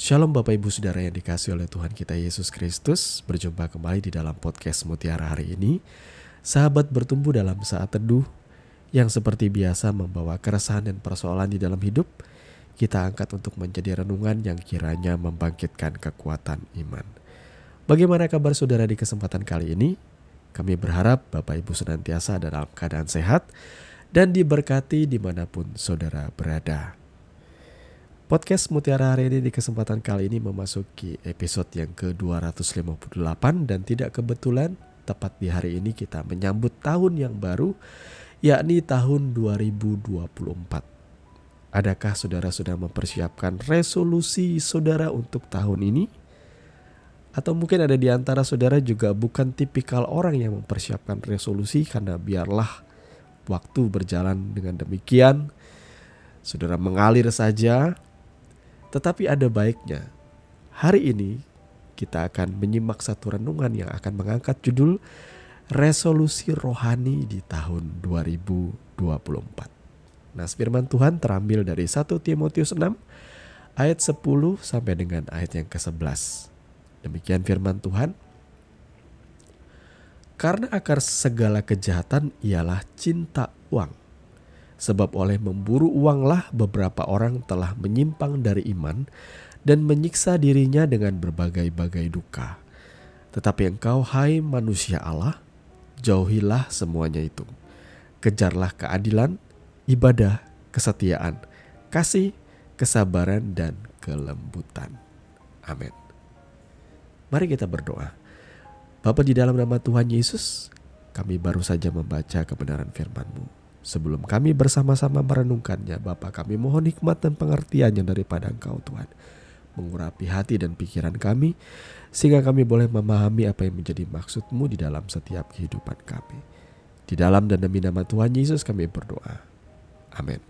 Shalom Bapak Ibu Saudara yang dikasihi oleh Tuhan kita Yesus Kristus. Berjumpa kembali di dalam podcast Mutiara hari ini. Sahabat bertumbuh dalam saat teduh yang seperti biasa membawa keresahan dan persoalan di dalam hidup. Kita angkat untuk menjadi renungan yang kiranya membangkitkan kekuatan iman. Bagaimana kabar saudara di kesempatan kali ini? Kami berharap Bapak Ibu senantiasa dalam keadaan sehat dan diberkati dimanapun saudara berada. Podcast Mutiara hari ini di kesempatan kali ini memasuki episode yang ke-258 dan tidak kebetulan tepat di hari ini kita menyambut tahun yang baru, yakni tahun 2024. Adakah saudara sudah mempersiapkan resolusi saudara untuk tahun ini? Atau mungkin ada di antara saudara juga bukan tipikal orang yang mempersiapkan resolusi karena biarlah waktu berjalan dengan demikian, saudara mengalir saja. Tetapi ada baiknya, hari ini kita akan menyimak satu renungan yang akan mengangkat judul Resolusi Rohani di tahun 2024. Nah, firman Tuhan terambil dari 1 Timotius 6 ayat 10 sampai dengan ayat yang ke-11. Demikian firman Tuhan. Karena akar segala kejahatan ialah cinta uang. Sebab oleh memburu uanglah beberapa orang telah menyimpang dari iman dan menyiksa dirinya dengan berbagai-bagai duka. Tetapi engkau, hai manusia Allah, jauhilah semuanya itu. Kejarlah keadilan, ibadah, kesetiaan, kasih, kesabaran, dan kelembutan. Amin. Mari kita berdoa. Bapa, di dalam nama Tuhan Yesus, kami baru saja membaca kebenaran firman-Mu. Sebelum kami bersama-sama merenungkannya, Bapa, kami mohon hikmat dan pengertiannya daripada Engkau, Tuhan. Mengurapi hati dan pikiran kami, sehingga kami boleh memahami apa yang menjadi maksud-Mu di dalam setiap kehidupan kami. Di dalam dan demi nama Tuhan Yesus kami berdoa. Amin.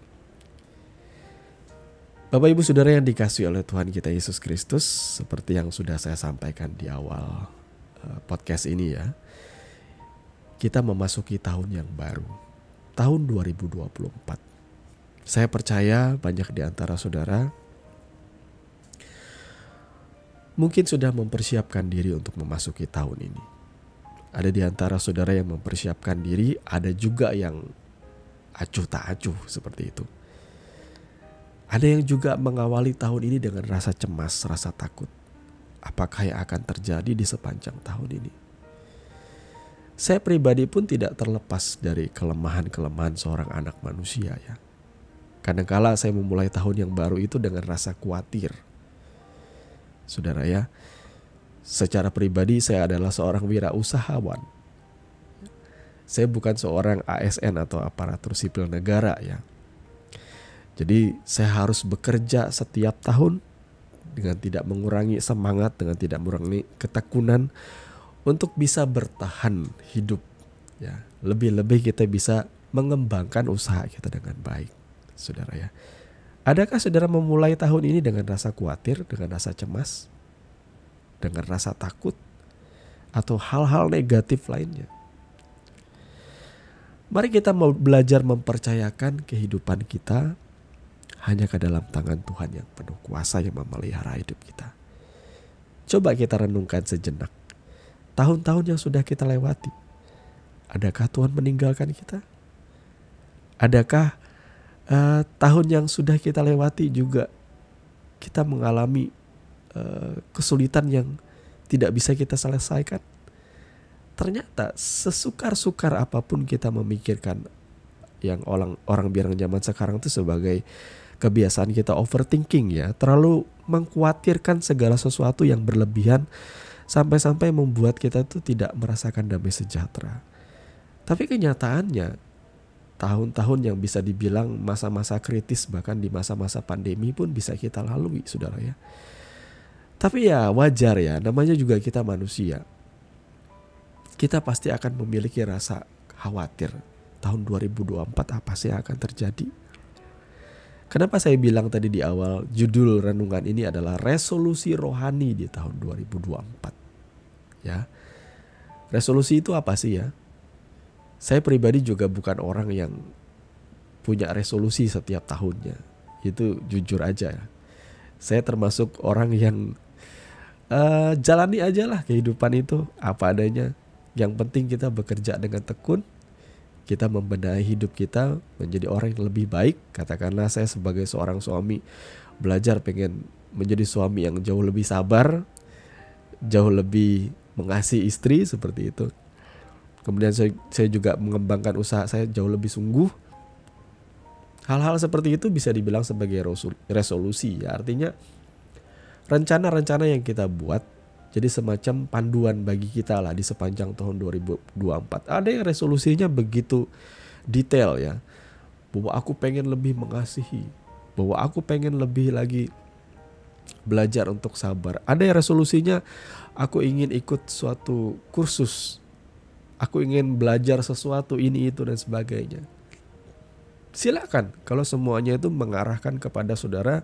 Bapak Ibu Saudara yang dikasihi oleh Tuhan kita Yesus Kristus, seperti yang sudah saya sampaikan di awal podcast ini ya, kita memasuki tahun yang baru. Tahun 2024. Saya percaya banyak di antara saudara mungkin sudah mempersiapkan diri untuk memasuki tahun ini. Ada di antara saudara yang mempersiapkan diri, ada juga yang acuh tak acuh seperti itu. Ada yang juga mengawali tahun ini dengan rasa cemas, rasa takut. Apakah yang akan terjadi di sepanjang tahun ini? Saya pribadi pun tidak terlepas dari kelemahan-kelemahan seorang anak manusia ya. Kadangkala saya memulai tahun yang baru itu dengan rasa khawatir. Saudara ya, secara pribadi saya adalah seorang wirausahawan. Saya bukan seorang ASN atau aparatur sipil negara ya. Jadi saya harus bekerja setiap tahun dengan tidak mengurangi semangat, dengan tidak mengurangi ketekunan, untuk bisa bertahan hidup ya. Lebih-lebih kita bisa mengembangkan usaha kita dengan baik, saudara ya. Adakah saudara memulai tahun ini dengan rasa khawatir, dengan rasa cemas, dengan rasa takut, atau hal-hal negatif lainnya? Mari kita mau belajar mempercayakan kehidupan kita hanya ke dalam tangan Tuhan yang penuh kuasa yang memelihara hidup kita. Coba kita renungkan sejenak. Tahun-tahun yang sudah kita lewati, adakah Tuhan meninggalkan kita? Adakah tahun yang sudah kita lewati juga kita mengalami kesulitan yang tidak bisa kita selesaikan? Ternyata sesukar-sukar apapun kita memikirkan, yang orang bilang zaman sekarang itu sebagai kebiasaan kita overthinking ya, terlalu mengkhawatirkan segala sesuatu yang berlebihan, sampai-sampai membuat kita tuh tidak merasakan damai sejahtera. Tapi kenyataannya tahun-tahun yang bisa dibilang masa-masa kritis, bahkan di masa-masa pandemi pun bisa kita lalui, saudara ya. Tapi ya wajar ya, namanya juga kita manusia. Kita pasti akan memiliki rasa khawatir. Tahun 2024 apa sih yang akan terjadi? Kenapa saya bilang tadi di awal judul renungan ini adalah resolusi rohani di tahun 2024. Ya. Resolusi itu apa sih ya? Saya pribadi juga bukan orang yang punya resolusi setiap tahunnya. Itu jujur aja ya. Saya termasuk orang yang jalani aja lah kehidupan itu apa adanya. Yang penting kita bekerja dengan tekun, kita membenahi hidup kita menjadi orang yang lebih baik. Katakanlah saya sebagai seorang suami belajar pengen menjadi suami yang jauh lebih sabar, jauh lebih mengasihi istri seperti itu. Kemudian saya juga mengembangkan usaha saya jauh lebih sungguh. Hal-hal seperti itu bisa dibilang sebagai resolusi ya. Artinya rencana-rencana yang kita buat jadi semacam panduan bagi kita lah di sepanjang tahun 2024. Ada yang resolusinya begitu detail ya. Bahwa aku pengen lebih mengasihi. Bahwa aku pengen lebih lagi belajar untuk sabar. Ada yang resolusinya aku ingin ikut suatu kursus. Aku ingin belajar sesuatu ini itu dan sebagainya. Silakan kalau semuanya itu mengarahkan kepada saudara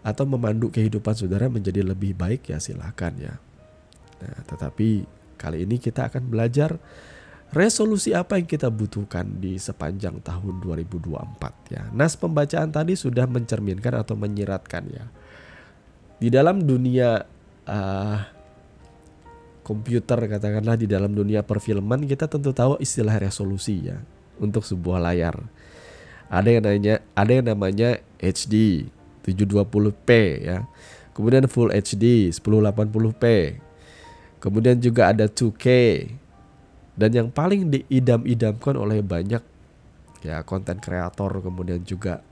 atau memandu kehidupan saudara menjadi lebih baik ya silakan ya. Nah, tetapi kali ini kita akan belajar resolusi apa yang kita butuhkan di sepanjang tahun 2024 ya. Nas pembacaan tadi sudah mencerminkan atau menyiratkan ya. Di dalam dunia komputer katakanlah, di dalam dunia perfilman kita tentu tahu istilah resolusi ya untuk sebuah layar. Ada yang namanya HD 720p ya. Kemudian Full HD 1080p. Kemudian juga ada 2K. Dan yang paling diidam-idamkan oleh banyak ya konten kreator, kemudian juga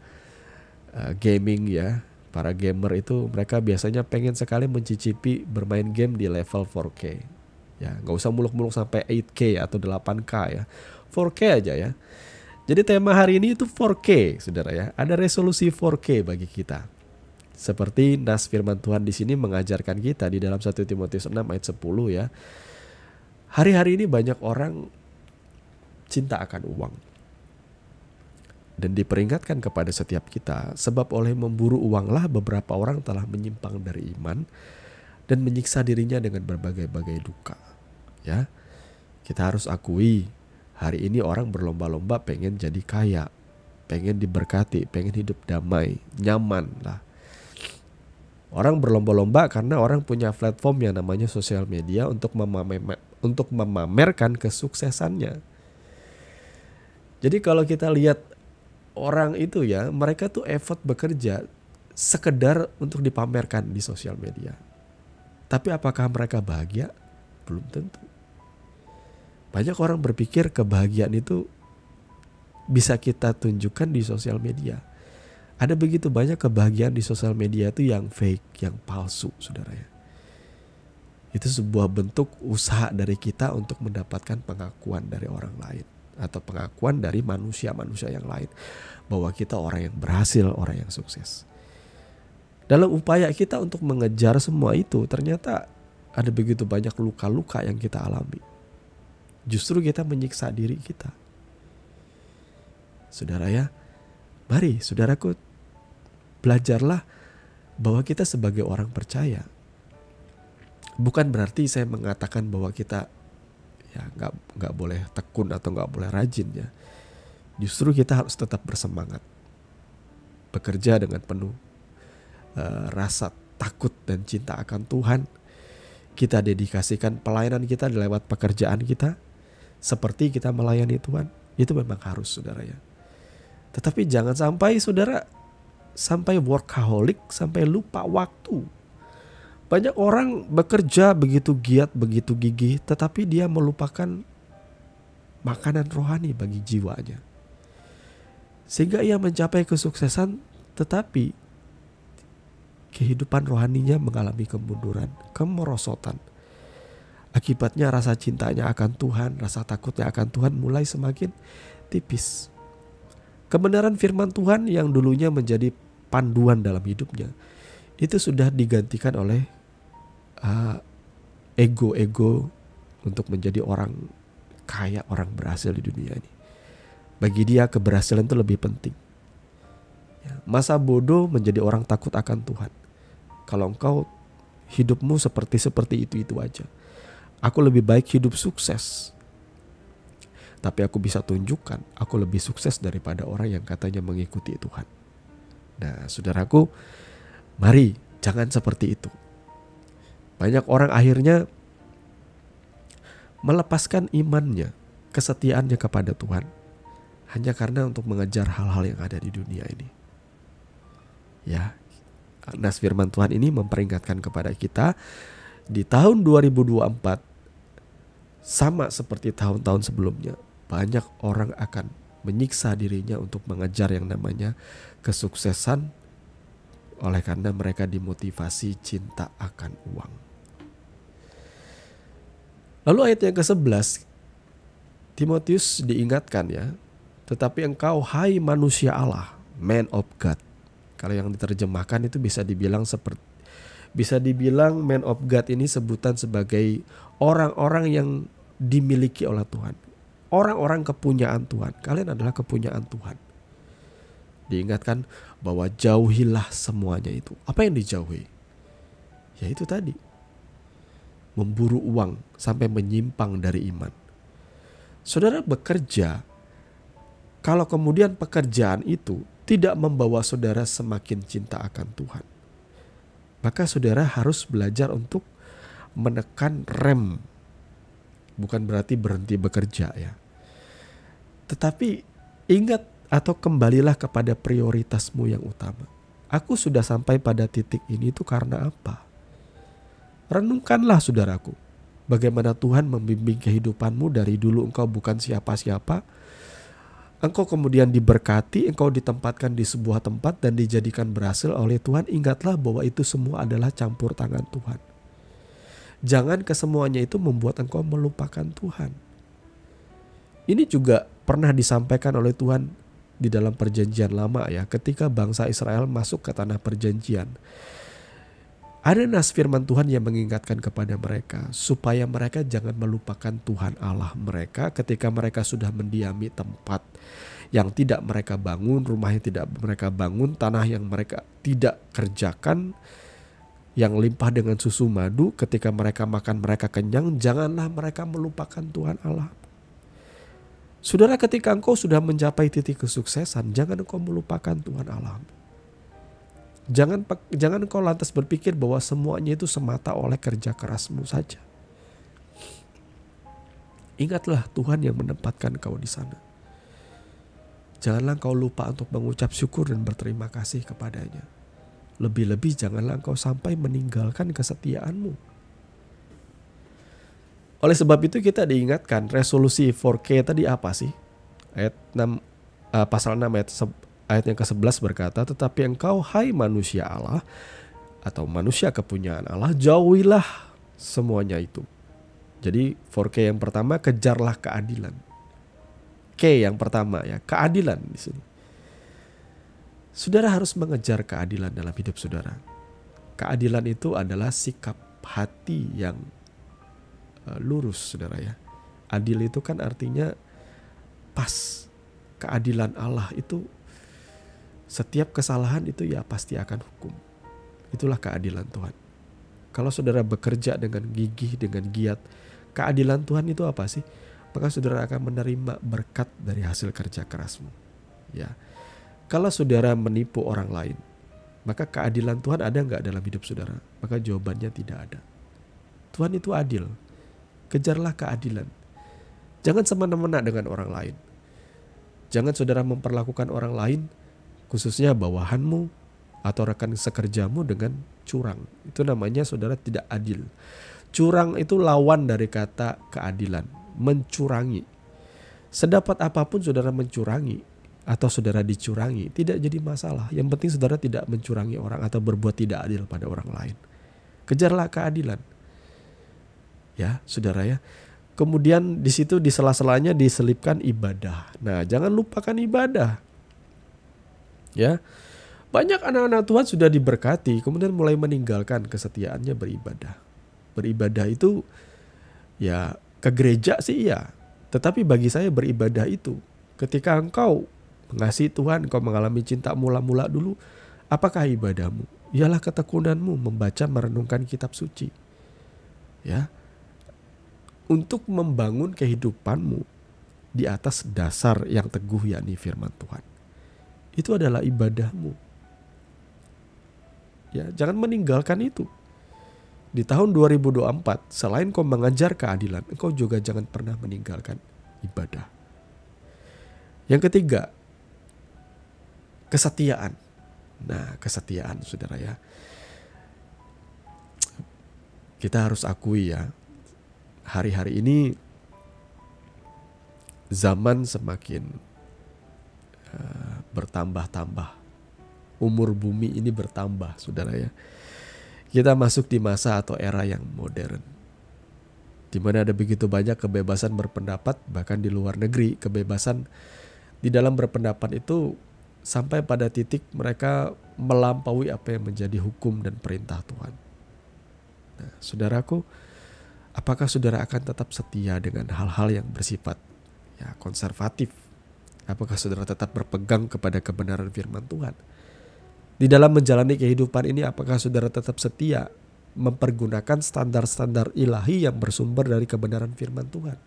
gaming ya. Para gamer itu mereka biasanya pengen sekali mencicipi bermain game di level 4K. Ya, nggak usah muluk-muluk sampai 8K atau 8K ya. 4K aja ya. Jadi tema hari ini itu 4K, saudara ya. Ada resolusi 4K bagi kita. Seperti nas firman Tuhan di sini mengajarkan kita di dalam 1 Timotius 6 ayat 10 ya. Hari-hari ini banyak orang cinta akan uang. Dan diperingatkan kepada setiap kita, sebab oleh memburu uanglah beberapa orang telah menyimpang dari iman dan menyiksa dirinya dengan berbagai-bagai duka. Ya, kita harus akui, hari ini orang berlomba-lomba pengen jadi kaya, pengen diberkati, pengen hidup damai, nyaman lah. Orang berlomba-lomba karena orang punya platform yang namanya sosial media untuk memamerkan kesuksesannya. Jadi kalau kita lihat orang itu ya, mereka tuh effort bekerja sekedar untuk dipamerkan di sosial media. Tapi apakah mereka bahagia? Belum tentu. Banyak orang berpikir kebahagiaan itu bisa kita tunjukkan di sosial media. Ada begitu banyak kebahagiaan di sosial media itu yang fake, yang palsu, saudara ya. Itu sebuah bentuk usaha dari kita untuk mendapatkan pengakuan dari orang lain. Atau pengakuan dari manusia-manusia yang lain. Bahwa kita orang yang berhasil, orang yang sukses. Dalam upaya kita untuk mengejar semua itu, ternyata ada begitu banyak luka-luka yang kita alami. Justru kita menyiksa diri kita. Saudara ya, mari saudaraku, belajarlah bahwa kita sebagai orang percaya. Bukan berarti saya mengatakan bahwa kita ya nggak boleh tekun atau nggak boleh rajin ya. Justru kita harus tetap bersemangat, bekerja dengan penuh rasa takut dan cinta akan Tuhan. Kita dedikasikan pelayanan kita lewat pekerjaan kita, seperti kita melayani Tuhan. Itu memang harus, saudara ya. Tetapi jangan sampai saudara sampai workaholic, sampai lupa waktu. Banyak orang bekerja begitu giat, begitu gigih, tetapi dia melupakan makanan rohani bagi jiwanya. Sehingga ia mencapai kesuksesan, tetapi kehidupan rohaninya mengalami kemunduran, kemerosotan. Akibatnya rasa cintanya akan Tuhan, rasa takutnya akan Tuhan mulai semakin tipis. Kebenaran firman Tuhan yang dulunya menjadi panduan dalam hidupnya, itu sudah digantikan oleh ego-ego untuk menjadi orang kaya, orang berhasil di dunia ini. Bagi dia keberhasilan itu lebih penting. Masa bodoh menjadi orang takut akan Tuhan. Kalau engkau hidupmu seperti itu aja. Aku lebih baik hidup sukses, tapi aku bisa tunjukkan aku lebih sukses daripada orang yang katanya mengikuti Tuhan. Nah, saudaraku, Mari jangan seperti itu. Banyak orang akhirnya melepaskan imannya, kesetiaannya kepada Tuhan hanya karena untuk mengejar hal-hal yang ada di dunia ini. Ya, nas firman Tuhan ini memperingatkan kepada kita di tahun 2024 sama seperti tahun-tahun sebelumnya, banyak orang akan menyiksa dirinya untuk mengejar yang namanya kesuksesan oleh karena mereka dimotivasi cinta akan uang. Lalu ayat yang ke-11, Timotius diingatkan ya, tetapi engkau hai manusia Allah, man of God. Kalau yang diterjemahkan itu bisa dibilang man of God ini sebutan sebagai orang-orang yang dimiliki oleh Tuhan. Orang-orang kepunyaan Tuhan. Kalian adalah kepunyaan Tuhan. Diingatkan bahwa jauhilah semuanya itu. Apa yang dijauhi? Ya itu tadi. Memburu uang sampai menyimpang dari iman. Saudara bekerja, kalau kemudian pekerjaan itu tidak membawa saudara semakin cinta akan Tuhan, maka saudara harus belajar untuk menekan rem. Bukan berarti berhenti bekerja ya. Tetapi ingat atau kembalilah kepada prioritasmu yang utama. Aku sudah sampai pada titik ini itu karena apa? Renungkanlah saudaraku. Bagaimana Tuhan membimbing kehidupanmu dari dulu engkau bukan siapa-siapa. Engkau kemudian diberkati, engkau ditempatkan di sebuah tempat dan dijadikan berhasil oleh Tuhan. Ingatlah bahwa itu semua adalah campur tangan Tuhan. Jangan kesemuanya itu membuat engkau melupakan Tuhan. Ini juga pernah disampaikan oleh Tuhan di dalam perjanjian lama ya. Ketika bangsa Israel masuk ke tanah perjanjian. Ada nas firman Tuhan yang mengingatkan kepada mereka. Supaya mereka jangan melupakan Tuhan Allah mereka ketika mereka sudah mendiami tempat yang tidak mereka bangun. Rumah yang tidak mereka bangun. Tanah yang mereka tidak kerjakan. Yang limpah dengan susu madu, ketika mereka makan mereka kenyang, janganlah mereka melupakan Tuhan Allah. Saudara, ketika engkau sudah mencapai titik kesuksesan, jangan engkau melupakan Tuhan Allah. Jangan engkau lantas berpikir bahwa semuanya itu semata oleh kerja kerasmu saja. Ingatlah Tuhan yang menempatkan kau di sana. Janganlah engkau lupa untuk mengucap syukur dan berterima kasih kepadanya. Lebih-lebih janganlah engkau sampai meninggalkan kesetiaanmu. Oleh sebab itu kita diingatkan resolusi 4K tadi apa sih? Ayat 6, pasal 6 ayat yang ke-11 berkata, tetapi engkau hai manusia Allah atau manusia kepunyaan Allah, jauhilah semuanya itu. Jadi 4K yang pertama, kejarlah keadilan. K yang pertama ya, keadilan di sini. Saudara harus mengejar keadilan dalam hidup saudara. Keadilan itu adalah sikap hati yang lurus saudara ya. Adil itu kan artinya pas. Keadilan Allah itu setiap kesalahan itu ya pasti akan hukum. Itulah keadilan Tuhan. Kalau saudara bekerja dengan gigih, dengan giat, keadilan Tuhan itu apa sih? Maka saudara akan menerima berkat dari hasil kerja kerasmu. Ya. Kalau saudara menipu orang lain, maka keadilan Tuhan ada nggak dalam hidup saudara? Maka jawabannya tidak ada. Tuhan itu adil. Kejarlah keadilan. Jangan semena-mena dengan orang lain. Jangan saudara memperlakukan orang lain, khususnya bawahanmu atau rekan sekerjamu dengan curang. Itu namanya saudara tidak adil. Curang itu lawan dari kata keadilan. Mencurangi. Sedapat apapun saudara mencurangi, atau saudara dicurangi, tidak jadi masalah. Yang penting saudara tidak mencurangi orang atau berbuat tidak adil pada orang lain. Kejarlah keadilan. Ya, saudara ya. Kemudian di situ di sela-selanya diselipkan ibadah. Nah, jangan lupakan ibadah. Ya. Banyak anak-anak Tuhan sudah diberkati, kemudian mulai meninggalkan kesetiaannya beribadah. Beribadah itu ya ke gereja sih ya. Tetapi bagi saya beribadah itu ketika engkau mengasihi Tuhan, kau mengalami cinta mula-mula dulu. Apakah ibadahmu? Ialah ketekunanmu membaca merenungkan kitab suci. Ya. Untuk membangun kehidupanmu di atas dasar yang teguh yakni firman Tuhan. Itu adalah ibadahmu. Ya, jangan meninggalkan itu. Di tahun 2024, selain kau mengajar keadilan, engkau juga jangan pernah meninggalkan ibadah. Yang ketiga, kesetiaan. Nah, kesetiaan saudara ya. Kita harus akui ya, hari-hari ini zaman semakin bertambah-tambah. Umur bumi ini bertambah saudara ya. Kita masuk di masa atau era yang modern, di mana ada begitu banyak kebebasan berpendapat, bahkan di luar negeri kebebasan di dalam berpendapat itu sampai pada titik mereka melampaui apa yang menjadi hukum dan perintah Tuhan. Nah, saudaraku, apakah saudara akan tetap setia dengan hal-hal yang bersifat ya konservatif? Apakah saudara tetap berpegang kepada kebenaran firman Tuhan? Di dalam menjalani kehidupan ini, apakah saudara tetap setia mempergunakan standar-standar ilahi yang bersumber dari kebenaran firman Tuhan?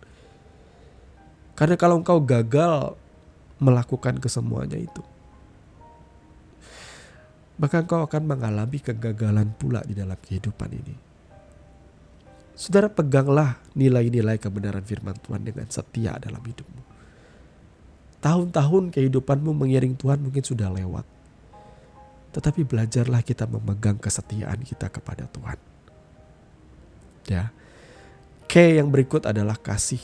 Karena kalau engkau gagal melakukan kesemuanya itu, maka engkau akan mengalami kegagalan pula di dalam kehidupan ini. Saudara, peganglah nilai-nilai kebenaran firman Tuhan dengan setia dalam hidupmu. Tahun-tahun kehidupanmu mengiring Tuhan mungkin sudah lewat. Tetapi belajarlah kita memegang kesetiaan kita kepada Tuhan. Ya. K yang berikut adalah kasih.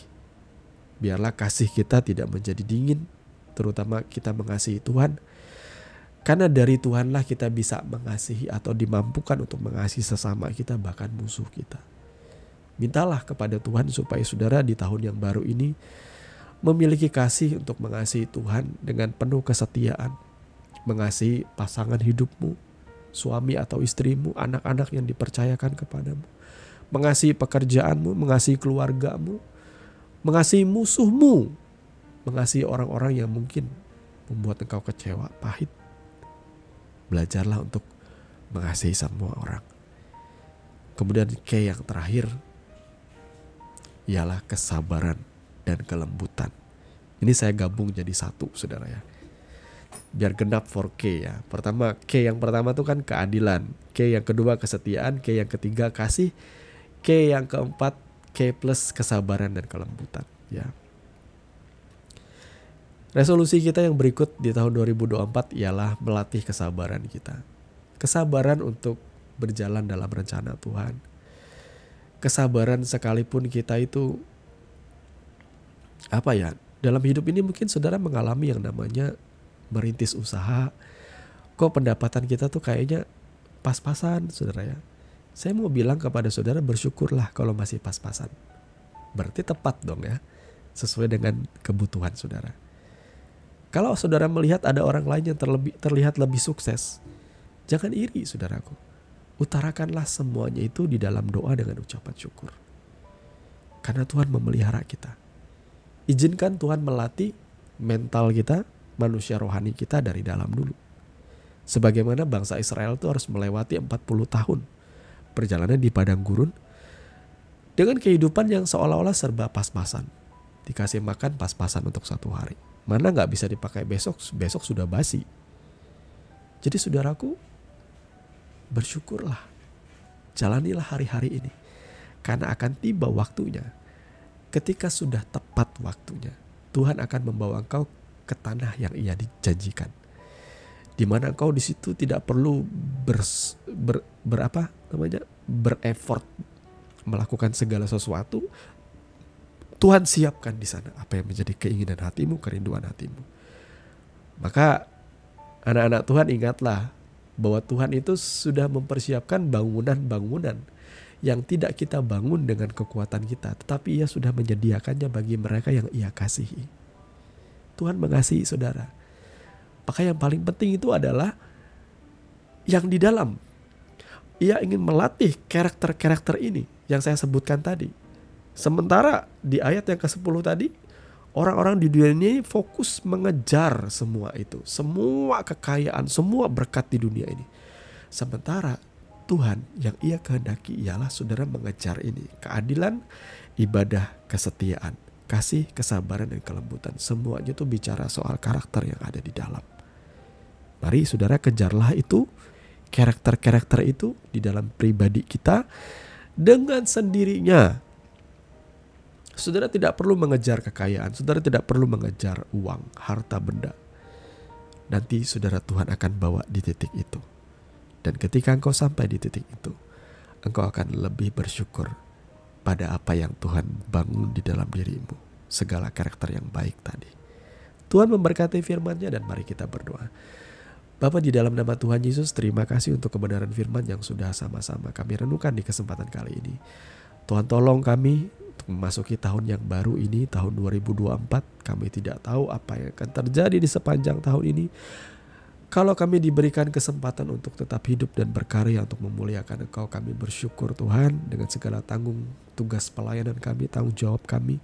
Biarlah kasih kita tidak menjadi dingin, terutama kita mengasihi Tuhan. Karena dari Tuhanlah kita bisa mengasihi atau dimampukan untuk mengasihi sesama kita, bahkan musuh kita. Mintalah kepada Tuhan supaya saudara di tahun yang baru ini memiliki kasih untuk mengasihi Tuhan dengan penuh kesetiaan. Mengasihi pasangan hidupmu, suami atau istrimu, anak-anak yang dipercayakan kepadamu. Mengasihi pekerjaanmu, mengasihi keluargamu, mengasihi musuhmu, mengasihi orang-orang yang mungkin membuat engkau kecewa, pahit. Belajarlah untuk mengasihi semua orang. Kemudian K yang terakhir ialah kesabaran dan kelembutan. Ini saya gabung jadi satu saudara ya. Biar genap 4K ya. Pertama, K yang pertama itu kan keadilan. K yang kedua kesetiaan. K yang ketiga kasih. K yang keempat K plus kesabaran dan kelembutan ya. Resolusi kita yang berikut di tahun 2024 ialah melatih kesabaran kita. Kesabaran untuk berjalan dalam rencana Tuhan. Kesabaran sekalipun kita itu dalam hidup ini mungkin saudara mengalami yang namanya merintis usaha. Kok pendapatan kita tuh kayaknya pas-pasan saudara ya. Saya mau bilang kepada saudara, bersyukurlah kalau masih pas-pasan. Berarti tepat dong ya, sesuai dengan kebutuhan saudara. Kalau saudara melihat ada orang lain yang terlihat lebih sukses, jangan iri saudaraku. Utarakanlah semuanya itu di dalam doa dengan ucapan syukur. Karena Tuhan memelihara kita. Izinkan Tuhan melatih mental kita, manusia rohani kita dari dalam dulu. Sebagaimana bangsa Israel itu harus melewati 40 tahun perjalanan di padang gurun dengan kehidupan yang seolah-olah serba pas-pasan. Dikasih makan pas-pasan untuk satu hari. Mana gak bisa dipakai besok sudah basi. Jadi saudaraku, bersyukurlah. Jalanilah hari-hari ini. Karena akan tiba waktunya. Ketika sudah tepat waktunya, Tuhan akan membawa engkau ke tanah yang Ia dijanjikan, di mana engkau di situ tidak perlu bereffort melakukan segala sesuatu. Tuhan siapkan di sana apa yang menjadi keinginan hatimu, kerinduan hatimu. Maka anak-anak Tuhan, ingatlah bahwa Tuhan itu sudah mempersiapkan bangunan-bangunan yang tidak kita bangun dengan kekuatan kita, tetapi Ia sudah menyediakannya bagi mereka yang Ia kasihi. Tuhan mengasihi saudara. Maka yang paling penting itu adalah yang di dalam. Ia ingin melatih karakter-karakter ini yang saya sebutkan tadi. Sementara di ayat yang ke-10 tadi, orang-orang di dunia ini fokus mengejar semua itu. Semua kekayaan, semua berkat di dunia ini. Sementara Tuhan yang Ia kehendaki ialah saudara mengejar ini. Keadilan, ibadah, kesetiaan, kasih, kesabaran, dan kelembutan. Semuanya itu bicara soal karakter yang ada di dalam. Mari saudara kejarlah itu. karakter-karakter itu di dalam pribadi kita dengan sendirinya. Saudara tidak perlu mengejar kekayaan, saudara tidak perlu mengejar uang, harta benda. Nanti saudara, Tuhan akan bawa di titik itu. Dan ketika engkau sampai di titik itu, engkau akan lebih bersyukur pada apa yang Tuhan bangun di dalam dirimu. Segala karakter yang baik tadi. Tuhan memberkati firman-Nya, dan mari kita berdoa. Bapa, di dalam nama Tuhan Yesus, terima kasih untuk kebenaran firman yang sudah sama-sama kami renungkan di kesempatan kali ini. Tuhan, tolong kami untuk memasuki tahun yang baru ini, tahun 2024. Kami tidak tahu apa yang akan terjadi di sepanjang tahun ini. Kalau kami diberikan kesempatan untuk tetap hidup dan berkarya untuk memuliakan Engkau, kami bersyukur Tuhan dengan segala tanggung tugas pelayanan kami, tanggung jawab kami.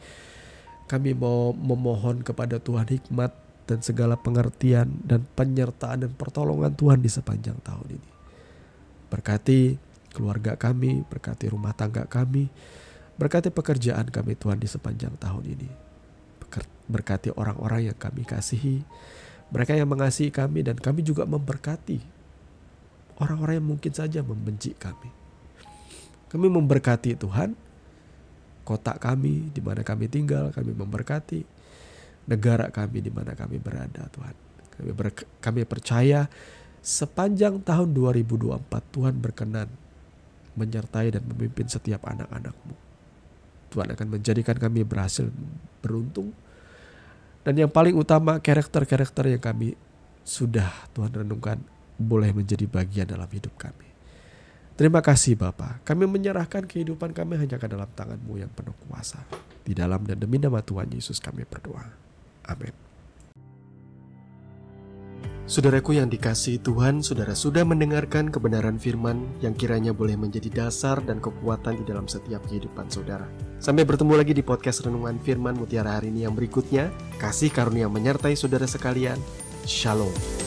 Kami mau memohon kepada Tuhan hikmat dan segala pengertian dan penyertaan dan pertolongan Tuhan di sepanjang tahun ini. Berkati keluarga kami, berkati rumah tangga kami, berkati pekerjaan kami Tuhan di sepanjang tahun ini. Berkati orang-orang yang kami kasihi, mereka yang mengasihi kami, dan kami juga memberkati orang-orang yang mungkin saja membenci kami. Kami memberkati Tuhan kota kami di mana kami tinggal, kami memberkati negara kami di mana kami berada Tuhan. Kami percaya sepanjang tahun 2024 Tuhan berkenan menyertai dan memimpin setiap anak-anak-Mu. Tuhan akan menjadikan kami berhasil beruntung. Dan yang paling utama, karakter-karakter yang kami sudah Tuhan renungkan boleh menjadi bagian dalam hidup kami. Terima kasih Bapa. Kami menyerahkan kehidupan kami hanya ke dalam tangan-Mu yang penuh kuasa. Di dalam dan demi nama Tuhan Yesus kami berdoa. Amin. Saudaraku yang dikasihi Tuhan, saudara sudah mendengarkan kebenaran firman yang kiranya boleh menjadi dasar dan kekuatan di dalam setiap kehidupan saudara. Sampai bertemu lagi di podcast Renungan Firman Mutiara hari ini yang berikutnya. Kasih karunia menyertai saudara sekalian. Shalom.